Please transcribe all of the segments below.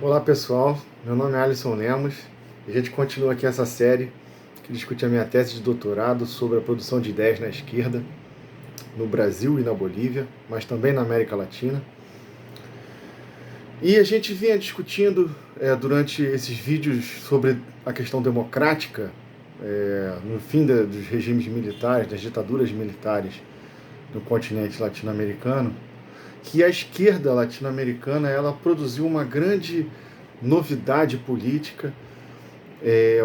Olá pessoal, meu nome é Alisson Lemos e a gente continua aqui essa série que discute a minha tese de doutorado sobre a produção de ideias na esquerda no Brasil e na Bolívia, mas também na América Latina. E a gente vinha discutindo durante esses vídeos sobre a questão democrática no fim dos regimes militares, das ditaduras militares no continente latino-americano, que a esquerda latino-americana ela produziu uma grande novidade política,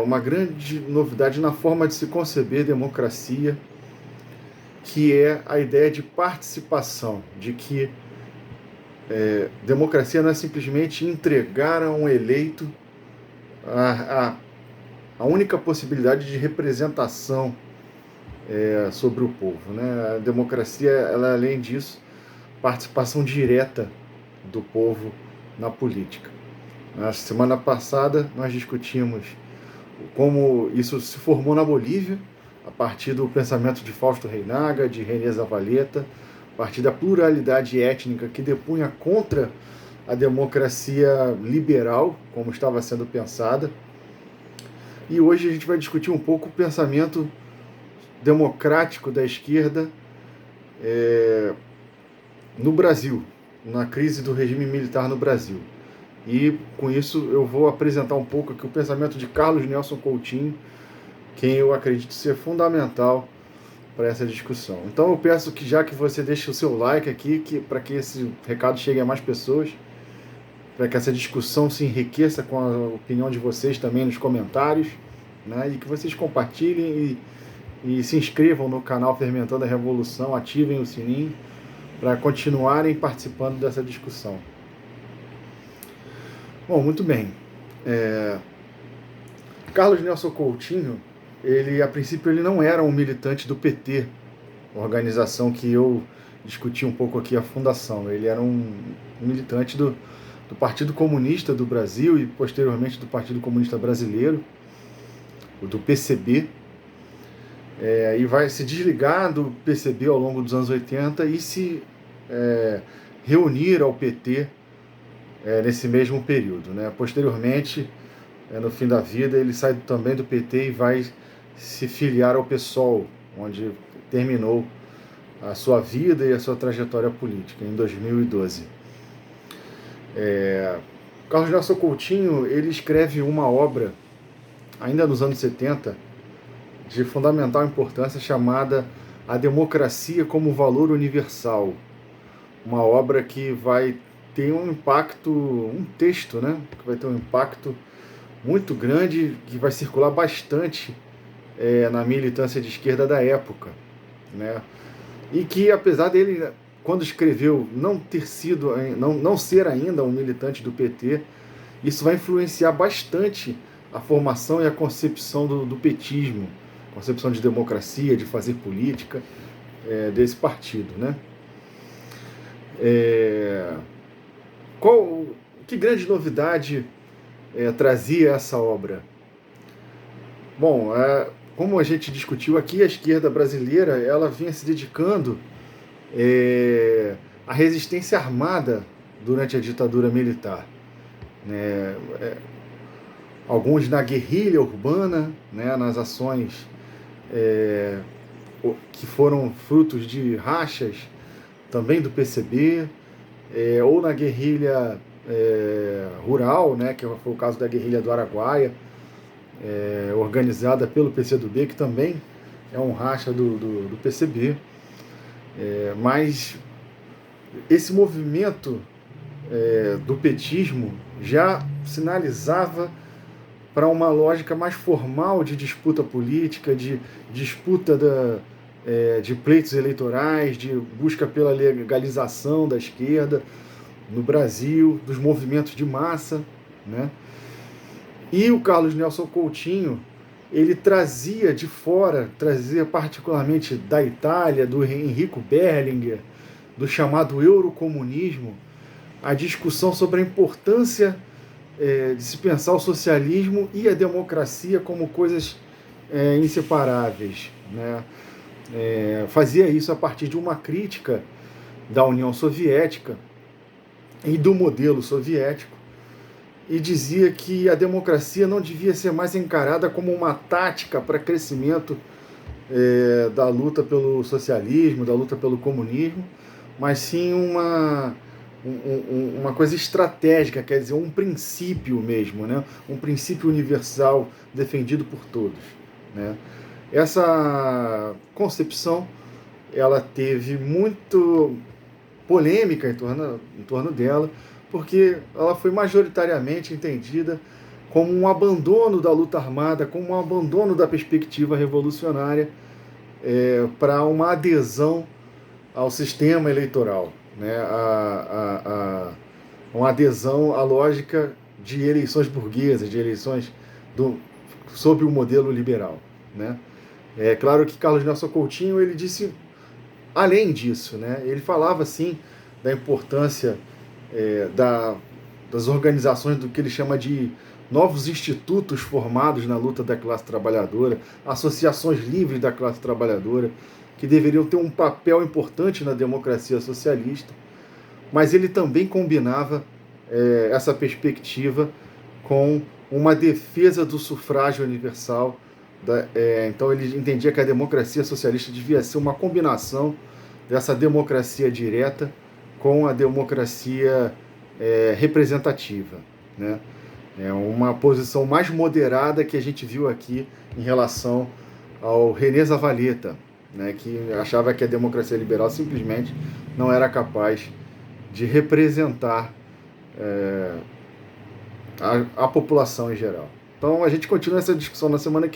uma grande novidade na forma de se conceber democracia, que é a ideia de participação, de que democracia não é simplesmente entregar a um eleito a única possibilidade de representação sobre o povo, né? A democracia, ela, além disso, participação direta do povo na política. Na semana passada, nós discutimos como isso se formou na Bolívia, a partir do pensamento de Fausto Reynaga, de René Zavaleta, a partir da pluralidade étnica que depunha contra a democracia liberal, como estava sendo pensada. E hoje a gente vai discutir um pouco o pensamento democrático da esquerda no Brasil, na crise do regime militar no Brasil. E com isso eu vou apresentar um pouco aqui o pensamento de Carlos Nelson Coutinho, quem eu acredito ser fundamental para essa discussão. Então eu peço que já que você deixe o seu like aqui, para que esse recado chegue a mais pessoas, para que essa discussão se enriqueça com a opinião de vocês também nos comentários, né? E que vocês compartilhem e se inscrevam no canal Fermentando a Revolução, ativem o sininho para continuarem participando dessa discussão. Bom, muito bem. Carlos Nelson Coutinho, a princípio, ele não era um militante do PT, organização que eu discuti um pouco aqui a fundação. Ele era um militante do Partido Comunista do Brasil e, posteriormente, do Partido Comunista Brasileiro, do PCB, e vai se desligar do PCB ao longo dos anos 80 e se reunir ao PT nesse mesmo período, né? Posteriormente, no fim da vida, ele sai também do PT e vai se filiar ao PSOL, onde terminou a sua vida e a sua trajetória política, em 2012. Carlos Nelson Coutinho, ele escreve uma obra, ainda nos anos 70, de fundamental importância, chamada A Democracia como Valor Universal. Uma obra que vai ter um impacto, um texto, né, que vai ter um impacto muito grande, que vai circular bastante na militância de esquerda da época, né? E que, apesar dele, quando escreveu, não ser ainda um militante do PT, isso vai influenciar bastante a formação e a concepção do petismo, concepção de democracia, de fazer política desse partido, né? Que grande novidade trazia essa obra? Bom, como a gente discutiu aqui, a esquerda brasileira ela vinha se dedicando à resistência armada durante a ditadura militar, né? Alguns na guerrilha urbana, né, nas ações que foram frutos de rachas também do PCB, ou na guerrilha rural, né, que foi o caso da guerrilha do Araguaia, organizada pelo PCdoB, que também é um racha do PCB. Mas esse movimento do petismo já sinalizava para uma lógica mais formal de disputa política, de disputa de pleitos eleitorais, de busca pela legalização da esquerda no Brasil, dos movimentos de massa, né? E o Carlos Nelson Coutinho, ele trazia de fora, trazia particularmente da Itália, do Enrico Berlinguer, do chamado eurocomunismo, a discussão sobre a importância de se pensar o socialismo e a democracia como coisas inseparáveis, né? Fazia isso a partir de uma crítica da União Soviética e do modelo soviético, e dizia que a democracia não devia ser mais encarada como uma tática para crescimento da luta pelo socialismo, da luta pelo comunismo, mas sim uma coisa estratégica, quer dizer, um princípio mesmo, né? Um princípio universal defendido por todos, né? Essa concepção ela teve muito polêmica em torno dela, porque ela foi majoritariamente entendida como um abandono da luta armada, como um abandono da perspectiva revolucionária para uma adesão ao sistema eleitoral, né? Uma adesão à lógica de eleições burguesas, de eleições sob o modelo liberal, né? É claro que Carlos Nelson Coutinho ele disse além disso, né? Ele falava sim da importância das organizações do que ele chama de novos institutos formados na luta da classe trabalhadora, associações livres da classe trabalhadora, que deveriam ter um papel importante na democracia socialista, mas ele também combinava essa perspectiva com uma defesa do sufrágio universal. Então ele entendia que a democracia socialista devia ser uma combinação dessa democracia direta com a democracia representativa, né? É uma posição mais moderada que a gente viu aqui em relação ao René Zavaleta, né, que achava que a democracia liberal simplesmente não era capaz de representar a população em geral. Então a gente continua essa discussão na semana que